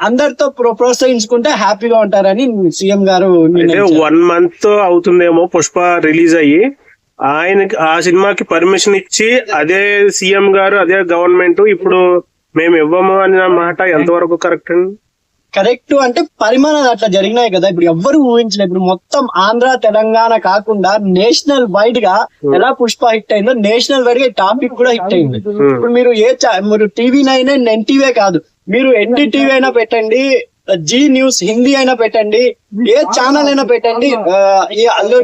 అందరితో ప్రోత్సహించుకుంటే హ్యాపీగా ఉంటారని సీఎం గారు 1 month అవుతుందేమో పుష్ప రిలీజ్ అయ్యి, ఆయనకి ఆ సినిమాకి పర్మిషన్ ఇచ్చి అదే సీఎం గారు అదే గవర్నమెంట్ ఇప్పుడు మేము ఇవ్వము అన్న మాట ఎంతవరకు కరెక్ట్ అండి? కరెక్ట్ అంటే పరిమాణాలు అట్లా జరిగినాయి కదా. ఇప్పుడు ఎవ్వరు ఊహించలేదు. ఇప్పుడు మొత్తం ఆంధ్ర తెలంగాణ కాకుండా నేషనల్ వైడ్ గా ఎలా పుష్ప హిట్ అయిందో నేషనల్ వైడ్ గా టాపిక్ కూడా హిట్ అయింది. ఇప్పుడు మీరు మీరు టీవీ9 ఎన్టీవీ కాదు, మీరు ఎన్డీటీవీ అయినా పెట్టండి, జీ న్యూస్ హిందీ అయినా పెట్టండి, ఏ ఛానల్ అయినా పెట్టండి, ఈ అల్లు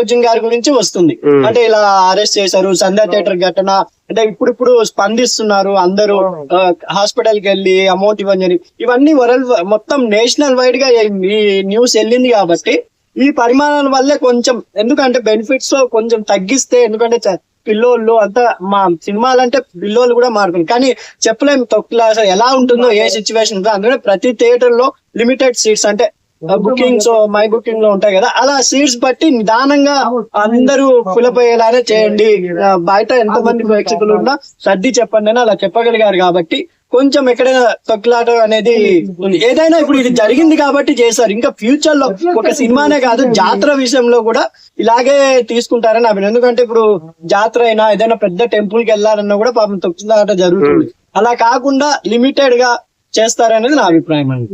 అర్జున్ గారి గురించి వస్తుంది. అంటే ఇలా అరెస్ట్ చేశారు, సంధ్యా థియేటర్ ఘటన, అంటే ఇప్పుడు స్పందిస్తున్నారు అందరూ, హాస్పిటల్ కి వెళ్ళి అమౌంట్ ఇవ్వని, ఇవన్నీ మొత్తం నేషనల్ వైడ్ గా ఈ న్యూస్ వెళ్ళింది. కాబట్టి ఈ పరిమాణాల వల్లే కొంచెం, ఎందుకంటే బెనిఫిట్స్ కొంచెం తగ్గిస్తే, ఎందుకంటే పిల్లోళ్ళు అంతా మా సినిమాలంటే పిల్లోళ్ళు కూడా మారుతుంది, కానీ చెప్పలేము తొక్కులాస ఎలా ఉంటుందో ఏ సిచ్యువేషన్ ఉంటుందో. అందుకని ప్రతి థియేటర్ లో లిమిటెడ్ సీట్స్, అంటే బుకింగ్స్ మై బుకింగ్ లో ఉంటాయి కదా, అలా సీట్స్ బట్టి నిదానంగా అందరూ ఫిలప్ అయ్యేలానే చేయండి. బయట ఎంతమంది ప్రేక్షకులు ఉన్నా సర్ది చెప్పండి అని అలా చెప్పగలిగారు. కాబట్టి కొంచెం ఎక్కడైనా తొక్కులాట అనేది ఉంది. ఏదైనా ఇప్పుడు ఇది జరిగింది కాబట్టి చేశారు. ఇంకా ఫ్యూచర్ లో ఒక సినిమానే కాదు, జాతర విషయంలో కూడా ఇలాగే తీసుకుంటారని అభిప్రాయం. ఎందుకంటే ఇప్పుడు జాతర అయినా ఏదైనా పెద్ద టెంపుల్ కి వెళ్ళాలన్నా కూడా పాపం తొక్కులాట జరుగుతుంది. అలా కాకుండా లిమిటెడ్ గా చేస్తారనేది నా అభిప్రాయం అండి.